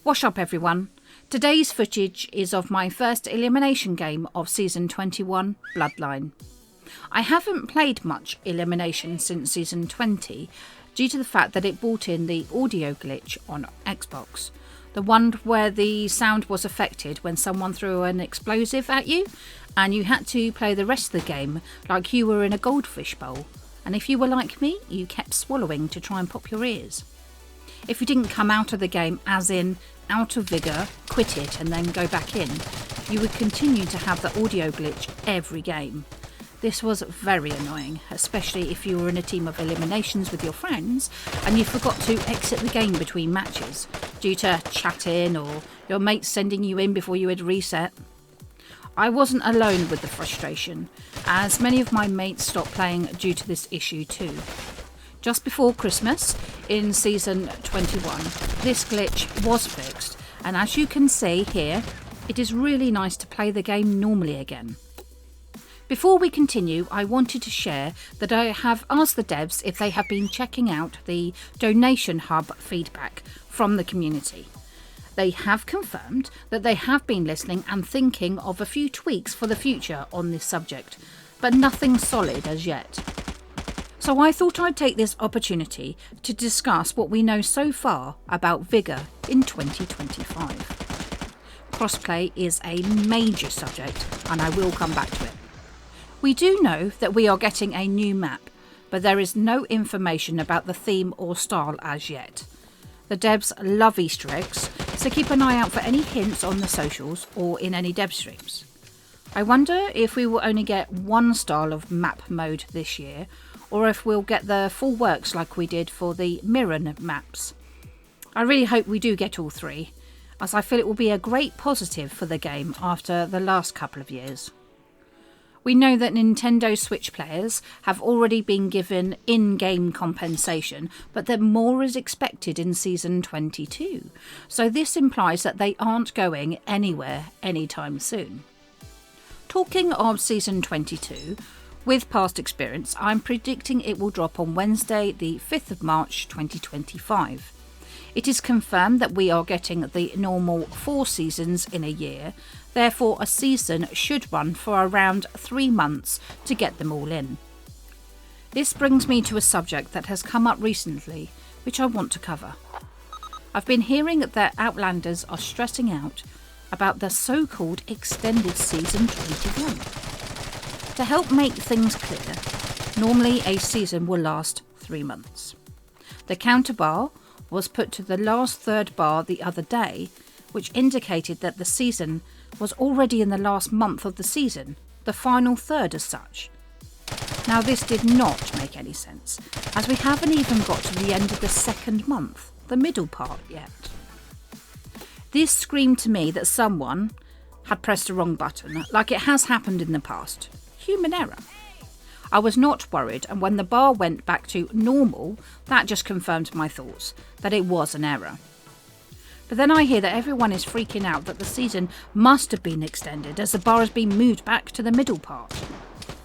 Wash up everyone. Today's footage is of my first Elimination game of Season 21, Bloodline. I haven't played much Elimination since Season 20 due to the fact that it brought in the audio glitch on Xbox. The one where the sound was affected when someone threw an explosive at you and you had to play the rest of the game like you were in a goldfish bowl. And if you were like me, you kept swallowing to try and pop your ears. If you didn't come out of the game, as in out of Vigor, quit it and then go back in, you would continue to have the audio glitch every game. This was very annoying, especially if you were in a team of eliminations with your friends and you forgot to exit the game between matches due to chatting or your mates sending you in before you had reset. I wasn't alone with the frustration, as many of my mates stopped playing due to this issue too. Just before Christmas, in Season 21, this glitch was fixed, and as you can see here, it is really nice to play the game normally again. Before we continue, I wanted to share that I have asked the devs if they have been checking out the donation hub feedback from the community. They have confirmed that they have been listening and thinking of a few tweaks for the future on this subject, but nothing solid as yet. So I thought I'd take this opportunity to discuss what we know so far about Vigor in 2025. Crossplay is a major subject and I will come back to it. We do know that we are getting a new map, but there is no information about the theme or style as yet. The devs love Easter eggs, so keep an eye out for any hints on the socials or in any dev streams. I wonder if we will only get one style of map mode this year, or if we'll get the full works like we did for the Mirren maps. I really hope we do get all three, as I feel it will be a great positive for the game after the last couple of years. We know that Nintendo Switch players have already been given in-game compensation, but that more is expected in Season 22, so this implies that they aren't going anywhere anytime soon. Talking of Season 22, with past experience, I'm predicting it will drop on Wednesday, the 5th of March 2025. It is confirmed that we are getting the normal 4 seasons in a year, therefore a season should run for around 3 months to get them all in. This brings me to a subject that has come up recently, which I want to cover. I've been hearing that Outlanders are stressing out about the so-called extended Season 21. To help make things clear, normally a season will last 3 months. The counter bar was put to the last third bar the other day, which indicated that the season was already in the last month of the season, the final third as such. Now this did not make any sense, as we haven't even got to the end of the second month, the middle part yet. This screamed to me that someone had pressed the wrong button, like it has happened in the past. Human error. I was not worried, and when the bar went back to normal, that just confirmed my thoughts, that it was an error. But then I hear that everyone is freaking out that the season must have been extended as the bar has been moved back to the middle part.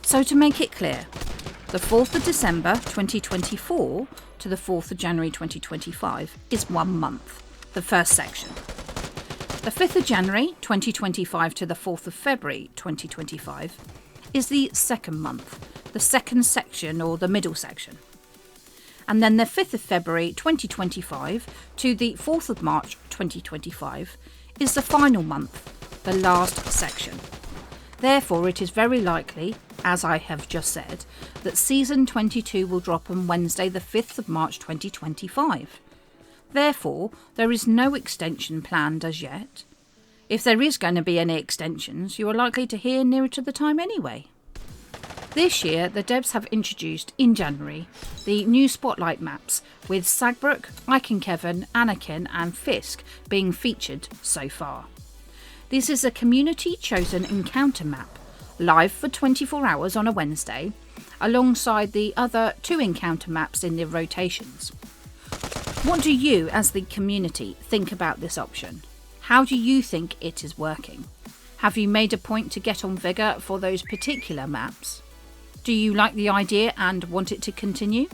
So to make it clear, the 4th of December 2024 to the 4th of January 2025 is 1 month, the first section. The 5th of January 2025 to the 4th of February 2025 is the second month, the second section or the middle section. And then the 5th of February 2025 to the 4th of March 2025 is the final month, the last section. Therefore, it is very likely, as I have just said, that Season 22 will drop on Wednesday the 5th of March 2025. Therefore, there is no extension planned as yet. If there is going to be any extensions, you are likely to hear nearer to the time anyway. This year, the devs have introduced, in January, the new Spotlight maps, with Sagbrook, Kevin, Anakin and Fisk being featured so far. This is a community-chosen encounter map, live for 24 hours on a Wednesday, alongside the other 2 encounter maps in the rotations. What do you, as the community, think about this option? How do you think it is working? Have you made a point to get on Vigor for those particular maps? Do you like the idea and want it to continue?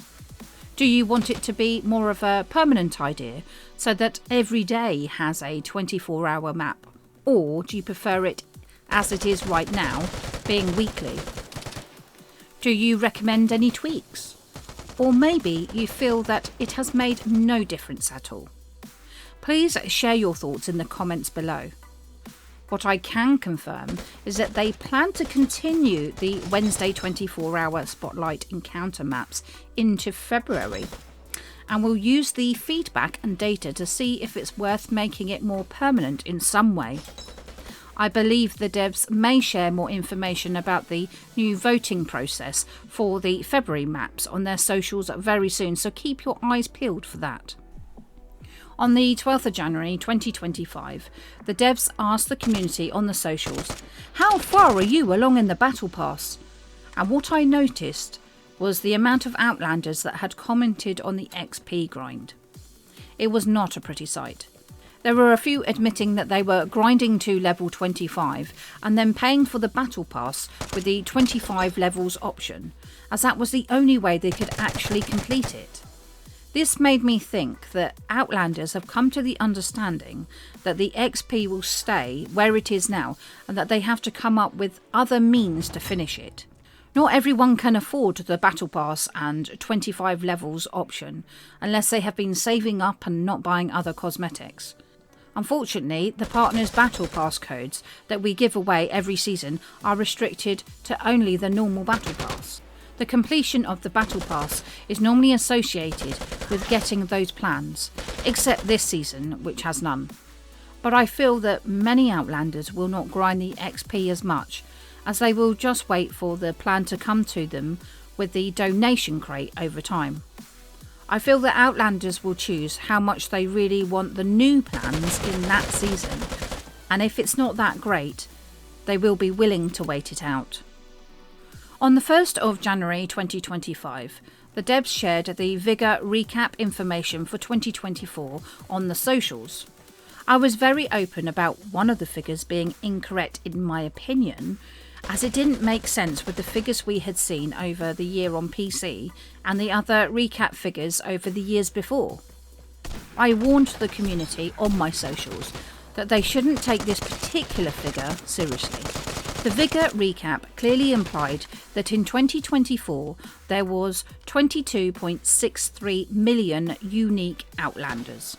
Do you want it to be more of a permanent idea so that every day has a 24-hour map? Or do you prefer it as it is right now, being weekly? Do you recommend any tweaks? Or maybe you feel that it has made no difference at all? Please share your thoughts in the comments below. What I can confirm is that they plan to continue the Wednesday 24-hour Spotlight encounter maps into February, and will use the feedback and data to see if it's worth making it more permanent in some way. I believe the devs may share more information about the new voting process for the February maps on their socials very soon, so keep your eyes peeled for that. On the 12th of January 2025, the devs asked the community on the socials, how far are you along in the Battle Pass? And what I noticed was the amount of Outlanders that had commented on the XP grind. It was not a pretty sight. There were a few admitting that they were grinding to level 25 and then paying for the Battle Pass with the 25 levels option, as that was the only way they could actually complete it. This made me think that Outlanders have come to the understanding that the XP will stay where it is now and that they have to come up with other means to finish it. Not everyone can afford the Battle Pass and 25 levels option unless they have been saving up and not buying other cosmetics. Unfortunately, the partners' Battle Pass codes that we give away every season are restricted to only the normal Battle Pass. The completion of the Battle Pass is normally associated with getting those plans, except this season, which has none. But I feel that many Outlanders will not grind the XP as much, as they will just wait for the plan to come to them with the donation crate over time. I feel that Outlanders will choose how much they really want the new plans in that season, and if it's not that great, they will be willing to wait it out. On the 1st of January 2025, the devs shared the Vigor recap information for 2024 on the socials. I was very open about one of the figures being incorrect in my opinion, as it didn't make sense with the figures we had seen over the year on PC and the other recap figures over the years before. I warned the community on my socials that they shouldn't take this particular figure seriously. The Vigor recap clearly implied that in 2024 there was 22.63 million unique Outlanders.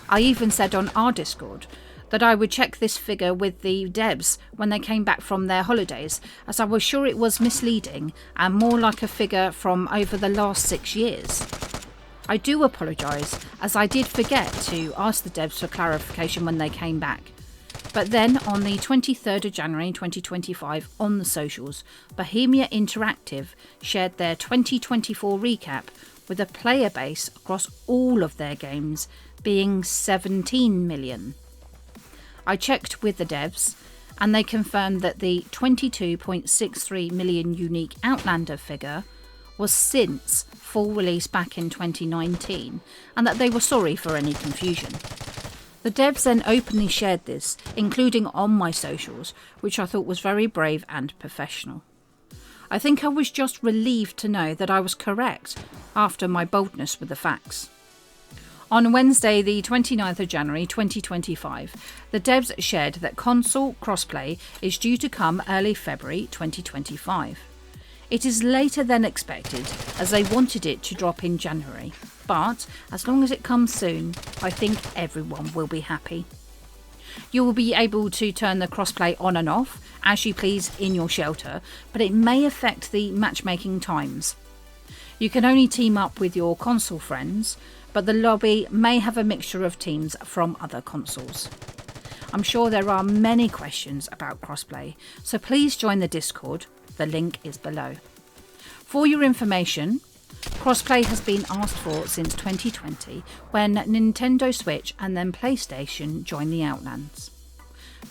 I even said on our Discord that I would check this figure with the devs when they came back from their holidays, as I was sure it was misleading and more like a figure from over the last 6 years. I do apologise, as I did forget to ask the devs for clarification when they came back. But then on the 23rd of January 2025 on the socials, Bohemia Interactive shared their 2024 recap with a player base across all of their games being 17 million. I checked with the devs and they confirmed that the 22.63 million unique Outlander figure was since full release back in 2019 and that they were sorry for any confusion. The devs then openly shared this, including on my socials, which I thought was very brave and professional. I think I was just relieved to know that I was correct after my boldness with the facts. On Wednesday, the 29th of January 2025, the devs shared that console crossplay is due to come early February 2025. It is later than expected, as they wanted it to drop in January, but as long as it comes soon, I think everyone will be happy. You will be able to turn the crossplay on and off as you please in your shelter, but it may affect the matchmaking times. You can only team up with your console friends, but the lobby may have a mixture of teams from other consoles. I'm sure there are many questions about crossplay, so please join the Discord. The link is below. For your information, crossplay has been asked for since 2020 when Nintendo Switch and then PlayStation joined the Outlands.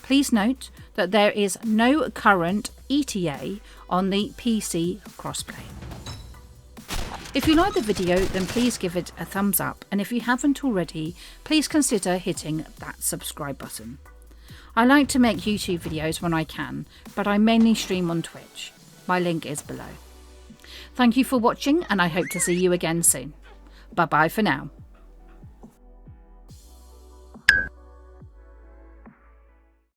Please note that there is no current ETA on the PC crossplay. If you like the video, then please give it a thumbs up, and if you haven't already, please consider hitting that subscribe button. I like to make YouTube videos when I can, but I mainly stream on Twitch. My link is below. Thank you for watching, and I hope to see you again soon. Bye bye for now.